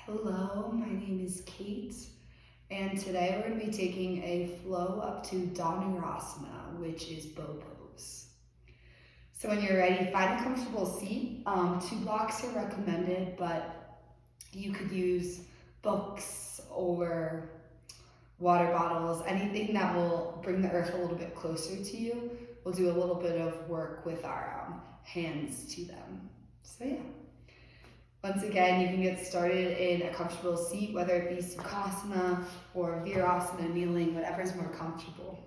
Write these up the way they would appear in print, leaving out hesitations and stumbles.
Hello, my name is Kate, and today we're going to be taking a flow up to Dhanurasana, which is bow pose. So when you're ready, find a comfortable seat. 2 blocks are recommended, but you could use books or water bottles, anything that will bring the earth a little bit closer to you. We'll do a little bit of work with our hands to them. So yeah. Once again, you can get started in a comfortable seat, whether it be Sukhasana or Virasana, kneeling, whatever is more comfortable.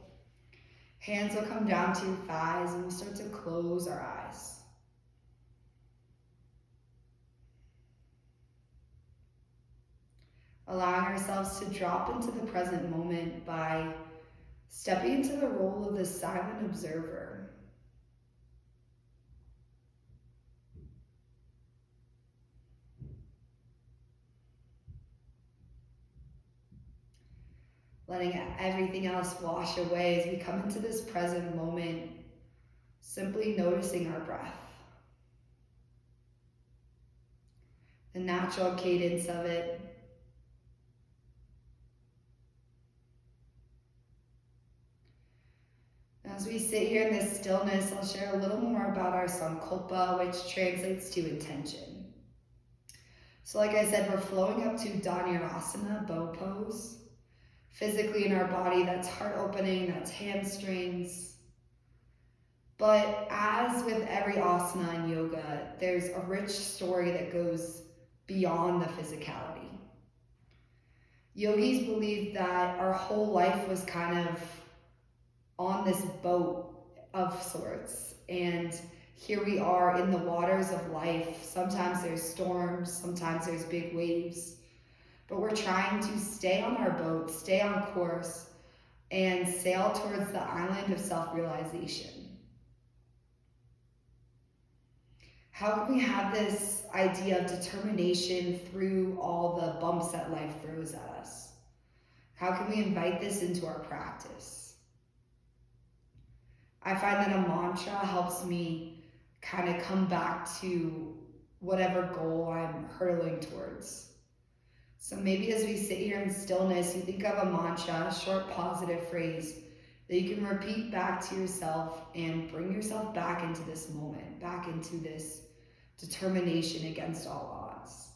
Hands will come down to your thighs and we'll start to close our eyes. Allowing ourselves to drop into the present moment by stepping into the role of the silent observer. Letting everything else wash away as we come into this present moment, simply noticing our breath, the natural cadence of it. As we sit here in this stillness, I'll share a little more about our sankalpa, which translates to intention. So like I said, we're flowing up to Dhanurasana, bow pose. Physically in our body, that's heart opening, that's hamstrings. But as with every asana in yoga, there's a rich story that goes beyond the physicality. Yogis believe that our whole life was kind of on this boat of sorts, and here we are in the waters of life. Sometimes there's storms, sometimes there's big waves, but we're trying to stay on our boat, stay on course, and sail towards the island of self-realization. How can we have this idea of determination through all the bumps that life throws at us? How can we invite this into our practice? I find that a mantra helps me kind of come back to whatever goal I'm hurtling towards. So maybe as we sit here in stillness, you think of a mantra, a short positive phrase that you can repeat back to yourself and bring yourself back into this moment, back into this determination against all odds.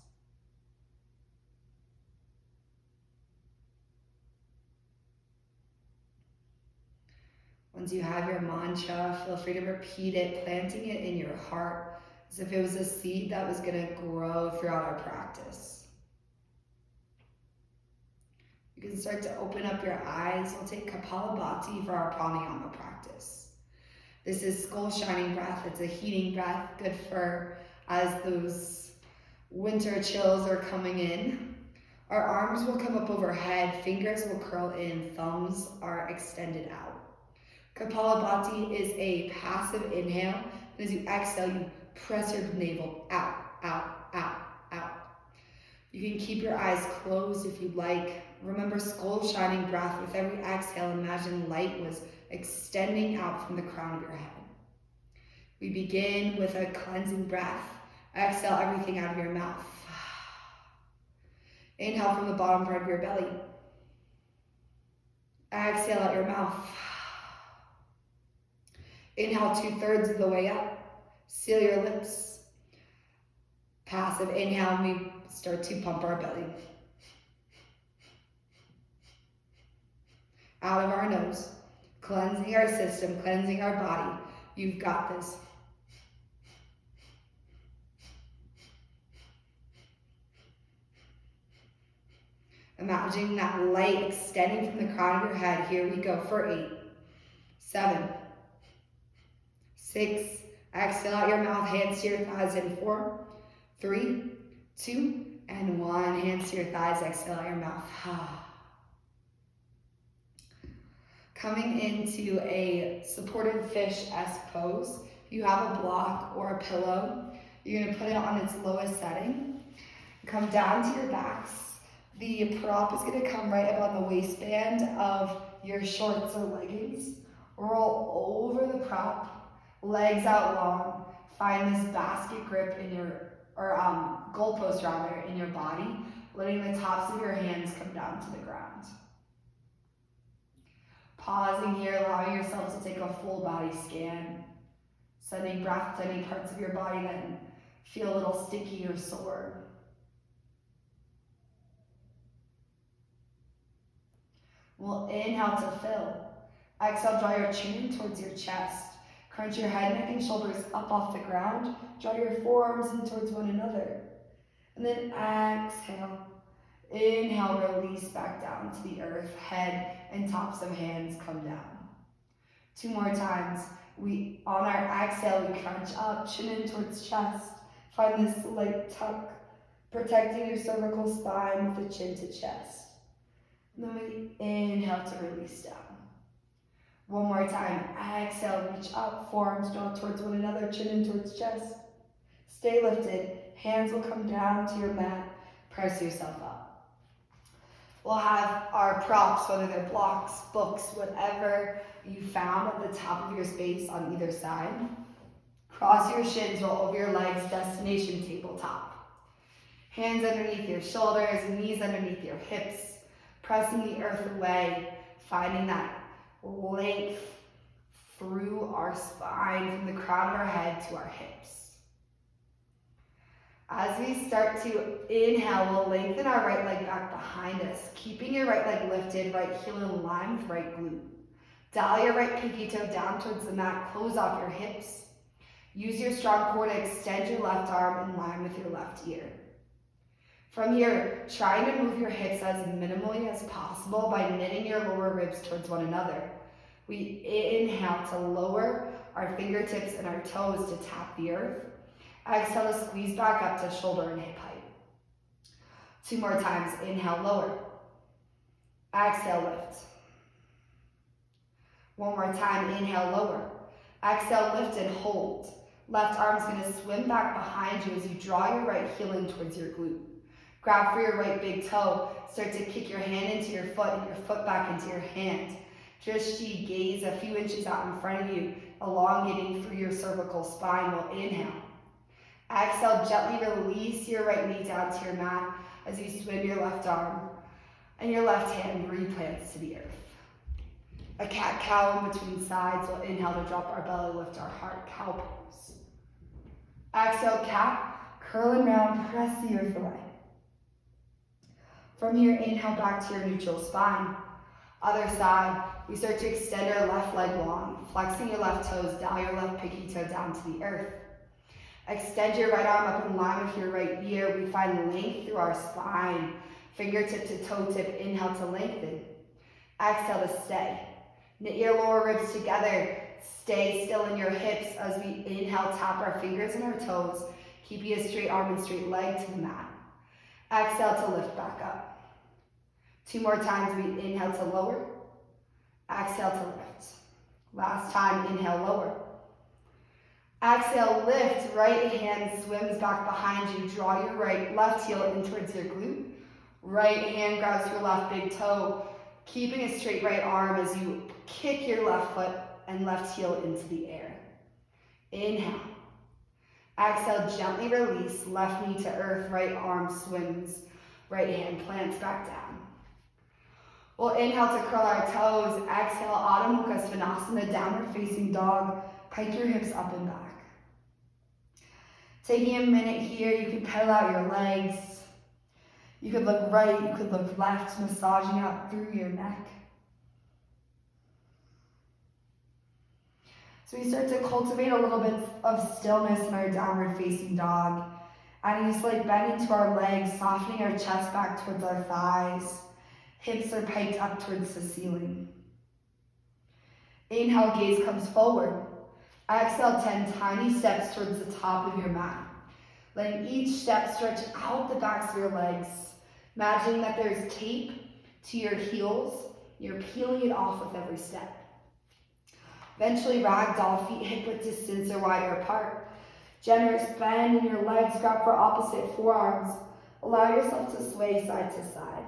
Once you have your mantra, feel free to repeat it, planting it in your heart as if it was a seed that was going to grow throughout our practice. You can start to open up your eyes. We'll take Kapalabhati for our pranayama practice. This is skull shining breath. It's a heating breath, good for as those winter chills are coming in. Our arms will come up overhead, fingers will curl in, thumbs are extended out. Kapalabhati is a passive inhale. And as you exhale, you press your navel out, out, out, out. You can keep your eyes closed if you'd like. Remember, skull shining breath. With every exhale, imagine light was extending out from the crown of your head. We begin with a cleansing breath. Exhale everything out of your mouth. Inhale from the bottom part of your belly. Exhale out your mouth. Inhale 2/3 of the way up. Seal your lips. Passive inhale, and we start to pump our belly. Out of our nose. Cleansing our system, cleansing our body. You've got this. Imagining that light extending from the crown of your head. Here we go for 8, 7, 6. Exhale out your mouth, hands to your thighs in 4, 3, 2, and 1. Hands to your thighs, exhale out your mouth. Coming into a supported fish-esque pose. If you have a block or a pillow, you're going to put it on its lowest setting. Come down to your backs. The prop is going to come right up on the waistband of your shorts or leggings. Roll over the prop, legs out long. Find this basket grip in your, or goalpost rather, in your body. letting the tops of your hands come down to the ground. Pausing here, allowing yourself to take a full body scan, sending breath to any parts of your body that feel a little sticky or sore. We'll inhale to fill. Exhale, draw your chin towards your chest. Crunch your head, neck, and shoulders up off the ground. Draw your forearms in towards one another. And then exhale. Inhale, release back down to the earth. Head and tops of hands come down. 2 more times. On our exhale, we crunch up, chin in towards chest. Find this light tuck, protecting your cervical spine with the chin to chest. And then we inhale to release down. 1 more time. Exhale, reach up, forearms draw towards one another, chin in towards chest. Stay lifted. Hands will come down to your mat. Press yourself up. We'll have our props, whether they're blocks, books, whatever you found at the top of your space on either side. Cross your shins, roll over your legs, destination tabletop. Hands underneath your shoulders, knees underneath your hips, pressing the earth away, finding that length through our spine from the crown of our head to our hips. As we start to inhale, we'll lengthen our right leg back behind us, keeping your right leg lifted, right heel in line with right glute. Dial your right pinky toe down towards the mat, close off your hips. Use your strong core to extend your left arm in line with your left ear. From here, try to move your hips as minimally as possible by knitting your lower ribs towards one another. We inhale to lower our fingertips and our toes to tap the earth. Exhale to squeeze back up to shoulder and hip height. 2 more times. Inhale, lower. Exhale, lift. 1 more time. Inhale, lower. Exhale, lift and hold. Left arm's going to swim back behind you as you draw your right heel in towards your glute. Grab for your right big toe. Start to kick your hand into your foot and your foot back into your hand. Drishti, gaze a few inches out in front of you, elongating through your cervical spine. We'll inhale. Exhale, gently release your right knee down to your mat as you swim your left arm and your left hand replants to the earth. A cat-cow in between sides. We'll inhale to drop our belly, lift our heart, cow pose. Exhale, cat, curl and round, press the earth away. From here, inhale back to your neutral spine. Other side, we start to extend our left leg long, flexing your left toes, dial your left pinky toe down to the earth. Extend your right arm up in line with your right ear. We find length through our spine. Fingertip to toe tip, inhale to lengthen. Exhale to stay. Knit your lower ribs together. Stay still in your hips as we inhale, tap our fingers and our toes, keeping a straight arm and straight leg to the mat. Exhale to lift back up. 2 more times. We inhale to lower. Exhale to lift. Last time, inhale, lower. Exhale, lift. Right hand swims back behind you. Draw your left heel in towards your glute. Right hand grabs your left big toe, keeping a straight right arm as you kick your left foot and left heel into the air. Inhale. Exhale, gently release. Left knee to earth, right arm swims. Right hand plants back down. We'll inhale to curl our toes. Exhale, Adho Mukha Svanasana, downward facing dog. Pike your hips up and back. Taking a minute here, you can pedal out your legs. You could look right, you could look left, massaging out through your neck. So we start to cultivate a little bit of stillness in our downward facing dog. Adding a slight bend into our legs, softening our chest back towards our thighs. Hips are piked up towards the ceiling. Inhale, gaze comes forward. Exhale, 10 tiny steps towards the top of your mat. Letting each step stretch out the backs of your legs. Imagining that there's tape to your heels. You're peeling it off with every step. Eventually, ragdoll, feet hip-width distance or wider apart. Generous bend in your legs, grab for opposite forearms. Allow yourself to sway side to side.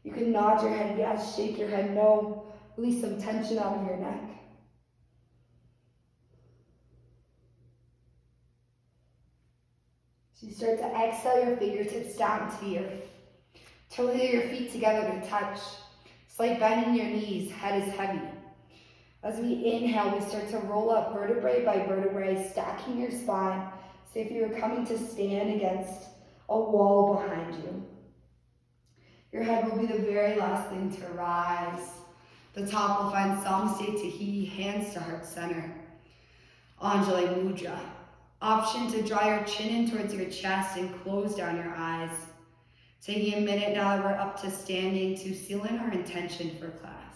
You can nod your head yes, shake your head no. Release some tension out of your neck. So you start to exhale your fingertips down to the earth. Toe your feet together to touch. Slight bend in your knees, head is heavy. As we inhale, we start to roll up vertebrae by vertebrae, stacking your spine. So if you were coming to stand against a wall behind you. Your head will be the very last thing to rise. The top will find Samastitihi, hands to heart center. Anjali Mudra. Option to draw your chin in towards your chest and close down your eyes. Taking a minute now that we're up to standing to seal in our intention for class.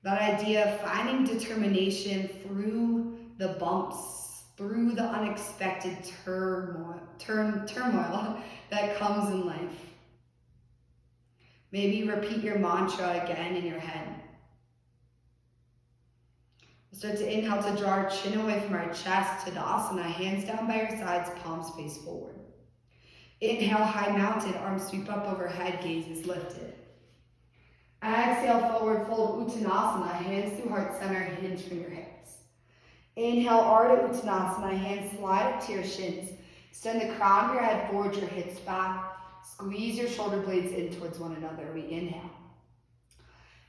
That idea of finding determination through the bumps, through the unexpected turmoil that comes in life. Maybe repeat your mantra again in your head. We'll start to inhale to draw our chin away from our chest, Tadasana, hands down by your sides, palms face forward. Inhale, high mounted, arms sweep up overhead, gaze is lifted. Exhale, forward fold, Uttanasana, hands through heart center, hinge from your hips. Inhale, Ardha Uttanasana, hands slide up to your shins. Extend the crown of your head forward, your hips back. Squeeze your shoulder blades in towards one another. We inhale.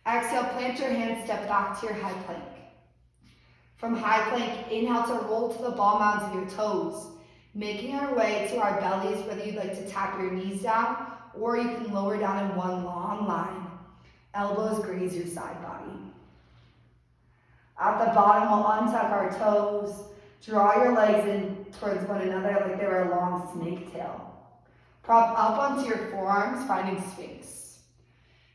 Exhale, plant your hands, step back to your high plank. From high plank, inhale to roll to the ball mounds of your toes. Making our way to our bellies, whether you'd like to tap your knees down or you can lower down in one long line. Elbows graze your side body. At the bottom, we'll untuck our toes. Draw your legs in towards one another like they were a long snake tail. Prop up onto your forearms, finding Sphinx.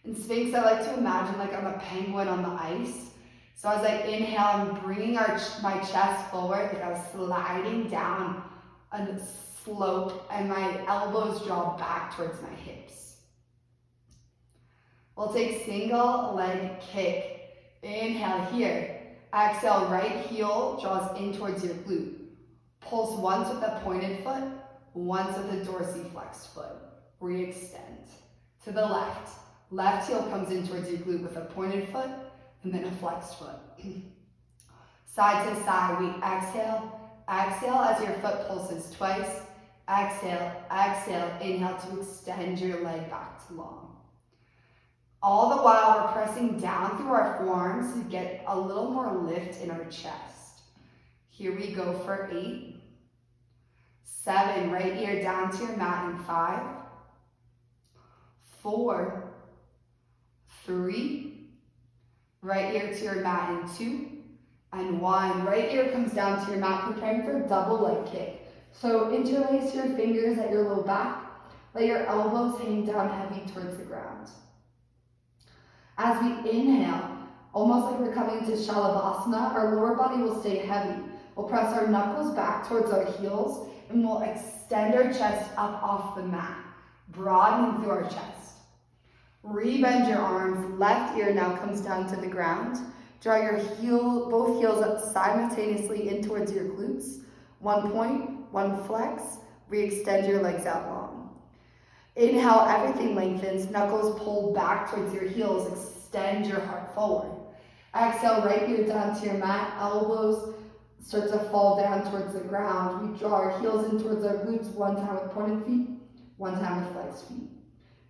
In Sphinx, I like to imagine like I'm a penguin on the ice. So as I inhale, I'm bringing my chest forward, like I was sliding down a slope, and my elbows draw back towards my hips. We'll take single leg kick. Inhale here. Exhale, right heel draws in towards your glute. Pulse once with the pointed foot, once with the dorsiflexed foot. Re-extend. To the left. Left heel comes in towards your glute with a pointed foot and then a flexed foot. Side to side, we exhale. Exhale as your foot pulses twice. Exhale, exhale. Inhale to extend your leg back to long. All the while, we're pressing down through our forearms to get a little more lift in our chest. Here we go for 8, 7, right ear down to your mat in 5, 4, 3, right ear to your mat in 2, and 1. Right ear comes down to your mat, preparing for a double leg kick. So interlace your fingers at your low back, let your elbows hang down heavy towards the ground. As we inhale, almost like we're coming to Shalabhasana, our lower body will stay heavy. We'll press our knuckles back towards our heels, and we'll extend our chest up off the mat, broadening through our chest. Rebend your arms. Left ear now comes down to the ground. Draw your both heels up simultaneously in towards your glutes. 1 point, 1 flex. Re-extend your legs out long. Inhale, everything lengthens. Knuckles pull back towards your heels. Extend your heart forward. Exhale, right ear down to your mat. Elbows start to fall down towards the ground. We draw our heels in towards our glutes. 1 time with pointed feet, 1 time with flexed feet.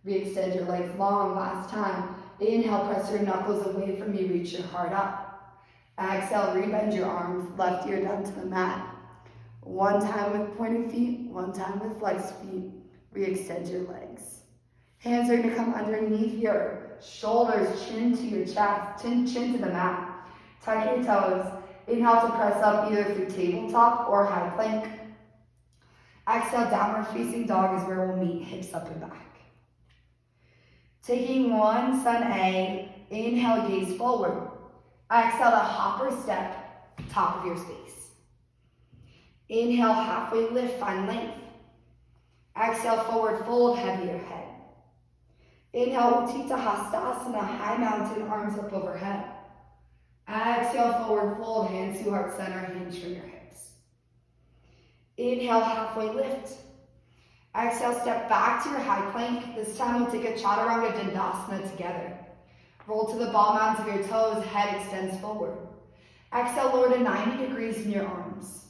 Re-extend your legs long. Last time. Inhale, press your knuckles away from you. Reach your heart up. Exhale, rebend your arms. Left ear down to the mat. 1 time with pointed feet, 1 time with flexed feet. Re-extend your legs. Hands are going to come underneath your shoulders, chin to your chest, chin to the mat. Tuck your toes. Inhale to press up either through tabletop or high plank. Exhale, downward facing dog is where we'll meet, hips up and back. Taking 1 sun A, inhale, gaze forward. Exhale to hopper step, top of your space. Inhale, halfway lift, find length. Exhale, forward fold, heavier head. Inhale, Utthita Hastasana, high mountain, arms up overhead. Exhale, forward fold, hands to heart center, hinge from your hips. Inhale, halfway lift. Exhale, step back to your high plank. This time we'll take a Chaturanga Dandasana together. Roll to the ball mounds of your toes, head extends forward. Exhale, lower to 90 degrees in your arms.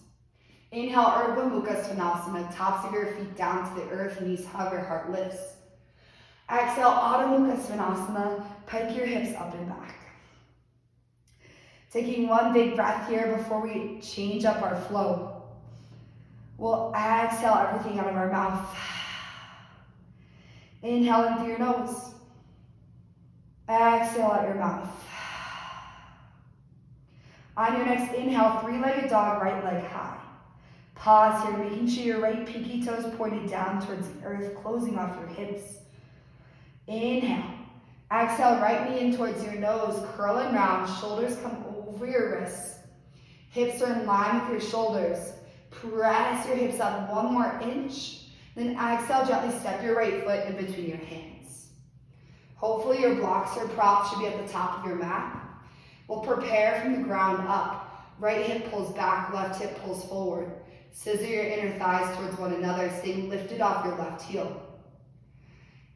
Inhale, Urdhva Mukha Svanasana, tops of your feet down to the earth, knees hover, heart lifts. Exhale, Adho Mukha Svanasana, pike your hips up and back. Taking one big breath here before we change up our flow. We'll exhale everything out of our mouth. Inhale in through your nose. Exhale out your mouth. On your next inhale, three-legged dog, right leg high. Pause here, making sure your right pinky toes pointed down towards the earth, closing off your hips. Inhale. Exhale, right knee in towards your nose, curl and round, shoulders come over your wrists. Hips are in line with your shoulders. Press your hips up one more inch. Then exhale, gently step your right foot in between your hands. Hopefully your blocks or props should be at the top of your mat. We'll prepare from the ground up. Right hip pulls back, left hip pulls forward. Scissor your inner thighs towards one another, staying lifted off your left heel.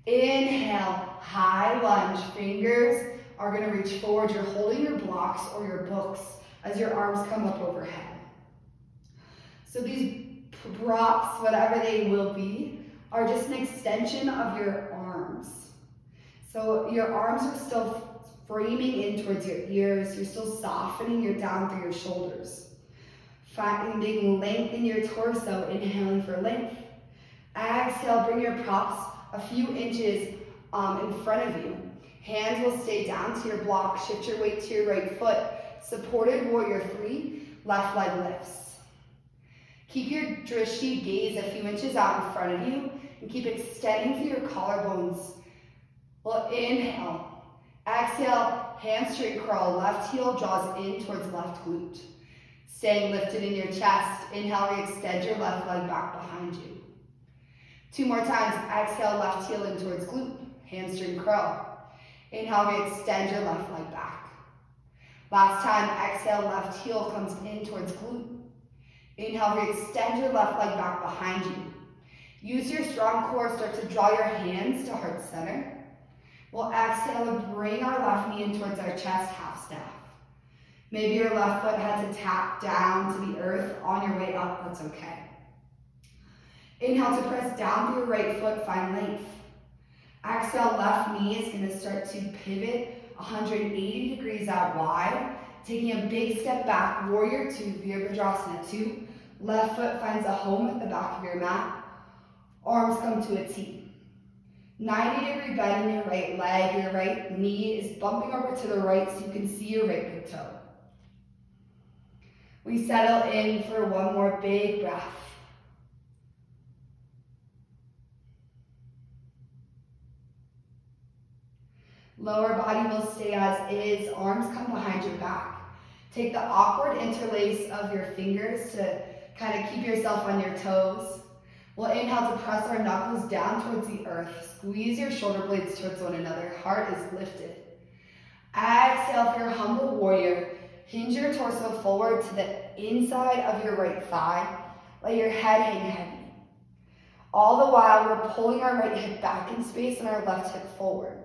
Inhale, high lunge. Fingers are going to reach forward. You're holding your blocks or your books as your arms come up overhead. So these props, whatever they will be, are just an extension of your arms. So your arms are still framing in towards your ears. You're still softening your down through your shoulders. Finding length in your torso, inhaling for length. Exhale, bring your props a few inches in front of you. Hands will stay down to your block. Shift your weight to your right foot. Supported warrior 3, left leg lifts. Keep your drishti gaze a few inches out in front of you and keep extending through your collarbones. We'll inhale. Exhale, hamstring curl. Left heel draws in towards left glute. Staying lifted in your chest. Inhale, extend your left leg back behind you. 2 more times. Exhale, left heel in towards glute. Hamstring curl. Inhale, extend your left leg back. Last time, exhale, left heel comes in towards glute. Inhale, extend your left leg back behind you. Use your strong core, start to draw your hands to heart center. We'll exhale and bring our left knee in towards our chest, half staff. Maybe your left foot had to tap down to the earth on your way up, that's okay. Inhale to press down through your right foot, find length. Exhale, left knee is going to start to pivot 180 degrees out wide, taking a big step back, warrior 2, Virabhadrasana 2. Left foot finds a home at the back of your mat. Arms come to a T. 90-degree bend in your right leg. Your right knee is bumping over to the right so you can see your right big toe. We settle in for one more big breath. Lower body will stay as is. Arms come behind your back. Take the awkward interlace of your fingers to kind of keep yourself on your toes. We'll inhale to press our knuckles down towards the earth. Squeeze your shoulder blades towards one another. Heart is lifted. Exhale for your humble warrior. Hinge your torso forward to the inside of your right thigh. Let your head hang heavy. All the while, we're pulling our right hip back in space and our left hip forward.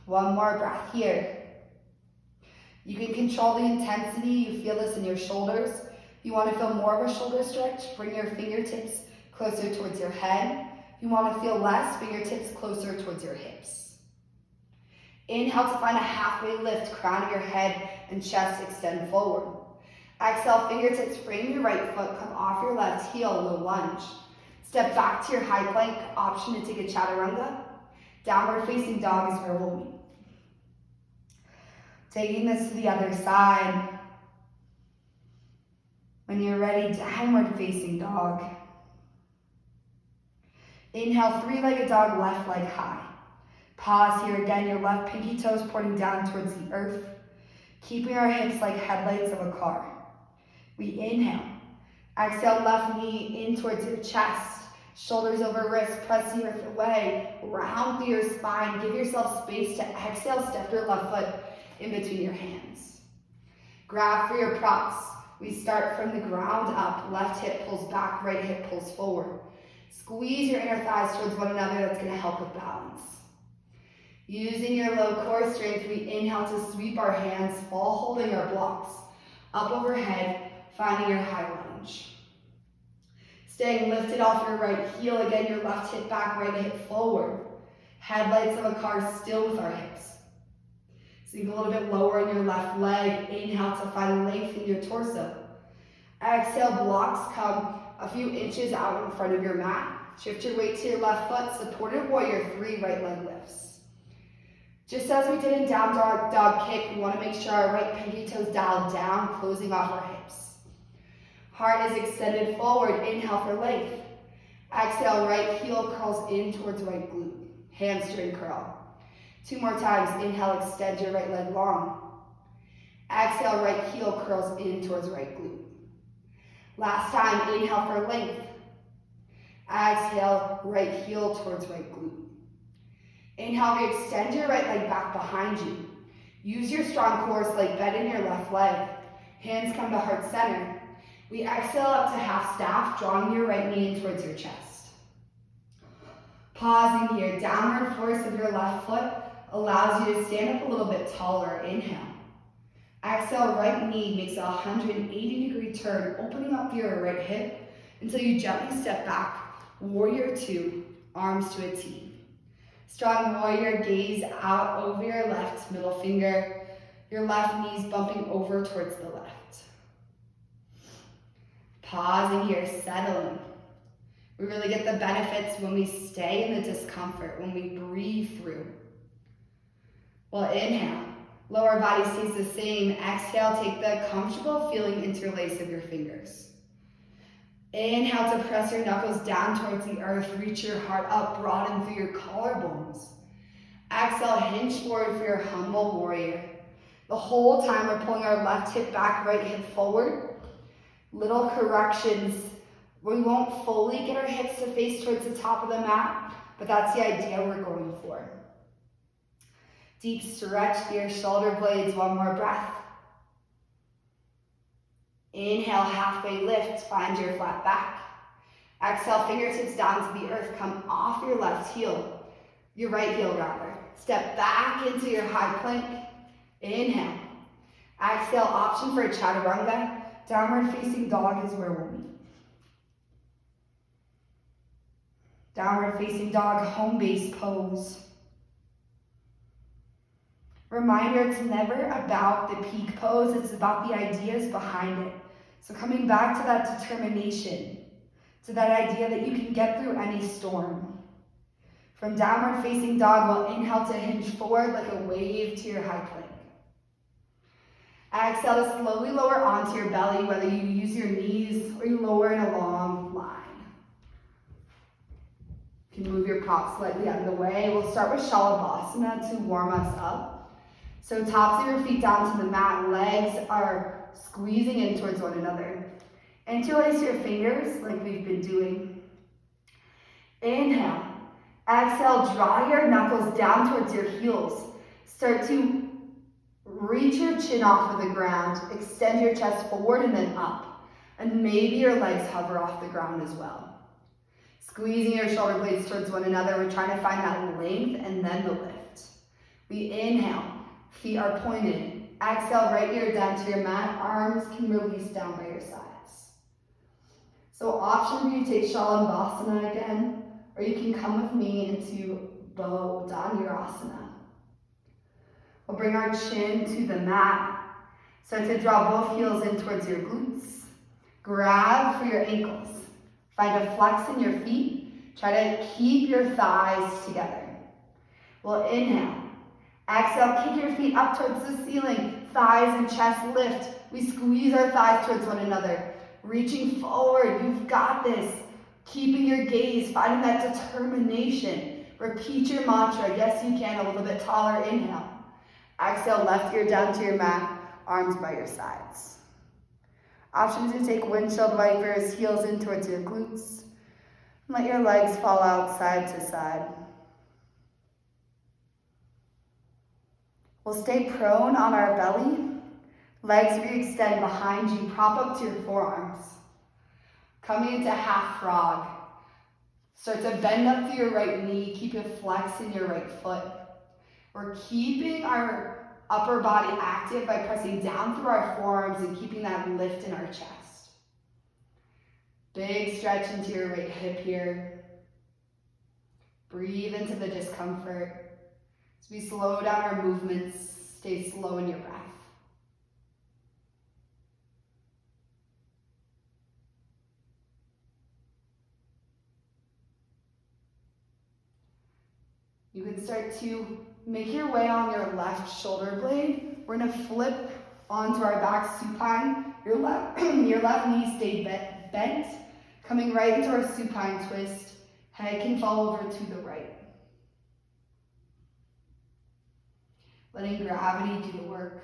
One more breath here. You can control the intensity. You feel this in your shoulders. If you want to feel more of a shoulder stretch, bring your fingertips closer towards your head. If you want to feel less, fingertips closer towards your hips. Inhale to find a halfway lift, crown of your head and chest extend forward. Exhale, fingertips frame your right foot, come off your left heel, low lunge. Step back to your high plank, option to take a chaturanga. Downward facing dog is where we'll meet. Taking this to the other side. When you're ready, downward facing dog. Inhale, three-legged dog, left leg high. Pause here again, your left pinky toes pointing down towards the earth, keeping our hips like headlights of a car. We inhale. Exhale, left knee in towards your chest, shoulders over wrist, press the earth away, round through your spine. Give yourself space to exhale, step your left foot in between your hands. Grab for your props. We start from the ground up. Left hip pulls back, right hip pulls forward. Squeeze your inner thighs towards one another. That's going to help with balance. Using your low core strength, we inhale to sweep our hands, fall holding our blocks. Up overhead, finding your high lunge. Staying lifted off your right heel, again, your left hip back, right hip forward. Headlights of a car still with our hips. Sink a little bit lower in your left leg. Inhale to find length in your torso. Exhale, blocks come a few inches out in front of your mat. Shift your weight to your left foot. Supported warrior 3, right leg lifts. Just as we did in down dog kick, we want to make sure our right pinky toes dialed down, closing off our hips. Heart is extended forward. Inhale for length. Exhale, right heel curls in towards right glute. Hamstring curl. 2 more times. Inhale, extend your right leg long. Exhale, right heel curls in towards right glute. Last time, inhale for length. Exhale, right heel towards right glute. Inhale, re-extend your right leg back behind you. Use your strong core, like bend in your left leg. Hands come to heart center. We exhale up to half staff, drawing your right knee in towards your chest. Pausing here, downward force of your left foot allows you to stand up a little bit taller. Inhale. Exhale, right knee makes a 180-degree turn, opening up your right hip until you gently step back. Warrior 2, arms to a T. Strong warrior, gaze out over your left middle finger. Your left knee's bumping over towards the left. Pausing here, settling. We really get the benefits when we stay in the discomfort, when we breathe through. Well, inhale. Lower body stays the same. Exhale, take the comfortable feeling interlace of your fingers. Inhale to press your knuckles down towards the earth. Reach your heart up, broaden through your collarbones. Exhale, hinge forward for your humble warrior. The whole time we're pulling our left hip back, right hip forward. Little corrections. We won't fully get our hips to face towards the top of the mat, but that's the idea we're going for. Deep stretch through your shoulder blades. 1 more breath. Inhale, halfway lift, find your flat back. Exhale, fingertips down to the earth, come off your left heel, your right heel rather. Step back into your high plank. Inhale. Exhale, option for a chaturanga. Downward facing dog is where we'll meet. Downward facing dog, home base pose. Reminder, it's never about the peak pose, it's about the ideas behind it. So coming back to that determination, to that idea that you can get through any storm. From downward facing dog, we'll inhale to hinge forward like a wave to your high plank. Exhale to slowly lower onto your belly, whether you use your knees or you lower in a long line. You can move your prop slightly out of the way. We'll start with Shalabhasana to warm us up. So tops of your feet down to the mat, legs are squeezing in towards one another. Interlace your fingers like we've been doing. Inhale. Exhale, draw your knuckles down towards your heels. Start to reach your chin off of the ground. Extend your chest forward and then up. And maybe your legs hover off the ground as well. Squeezing your shoulder blades towards one another. We're trying to find that length and then the lift. We inhale. Feet are pointed. Exhale, right ear down to your mat. Arms can release down by your sides. So option for you to take Shalabhasana again, or you can come with me into bow Dhanurasana. We'll bring our chin to the mat. Start to draw both heels in towards your glutes. Grab for your ankles. Find a flex in your feet. Try to keep your thighs together. We'll inhale. Exhale, kick your feet up towards the ceiling. Thighs and chest lift. We squeeze our thighs towards one another. Reaching forward, you've got this. Keeping your gaze, finding that determination. Repeat your mantra. Yes, you can. A little bit taller. Inhale. Exhale, left ear down to your mat. Arms by your sides. Option to take windshield wipers, heels in towards your glutes. And let your legs fall out side to side. We'll stay prone on our belly. Legs re-extend behind you. Prop up to your forearms. Coming into half frog. Start to bend up through your right knee. Keep a flex in your right foot. We're keeping our upper body active by pressing down through our forearms and keeping that lift in our chest. Big stretch into your right hip here. Breathe into the discomfort. As we slow down our movements, stay slow in your breath. You can start to make your way on your left shoulder blade. We're gonna flip onto our back supine. Your left knee stayed bent. Coming right into our supine twist. Head can fall over to the right. Letting gravity do the work.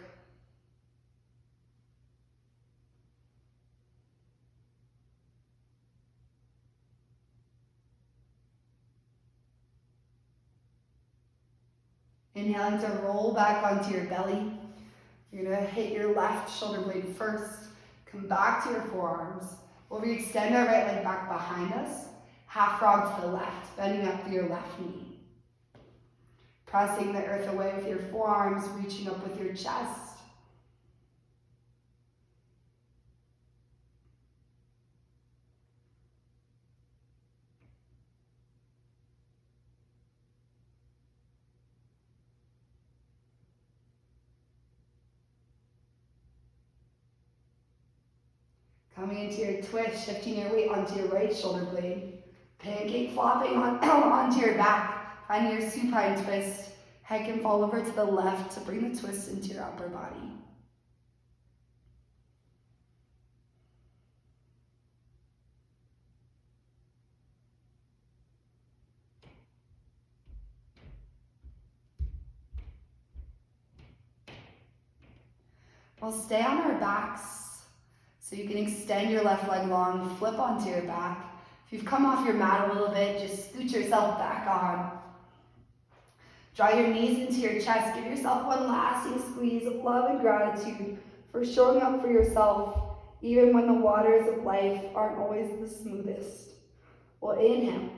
Inhaling to roll back onto your belly. You're gonna hit your left shoulder blade first. Come back to your forearms. We'll extend our right leg back behind us. Half frog to the left, bending up through your left knee. Pressing the earth away with your forearms, reaching up with your chest. Coming into your twist, shifting your weight onto your right shoulder blade. Pancake flopping onto your back. Finding your supine twist. Head can fall over to the left to bring the twist into your upper body. We'll stay on our backs so you can extend your left leg long, flip onto your back. If you've come off your mat a little bit, just scoot yourself back on. Draw your knees into your chest. Give yourself one lasting squeeze of love and gratitude for showing up for yourself, even when the waters of life aren't always the smoothest. We'll inhale.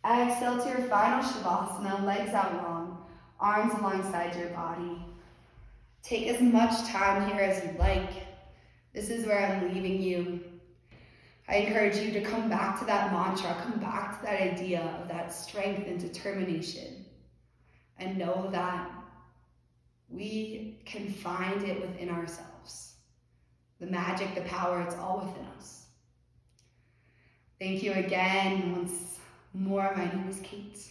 Exhale to your final Shavasana, legs out long, arms alongside your body. Take as much time here as you'd like. This is where I'm leaving you. I encourage you to come back to that mantra, come back to that idea of that strength and determination, and know that we can find it within ourselves. The magic, the power, it's all within us. Thank you again once more. My name is Kate.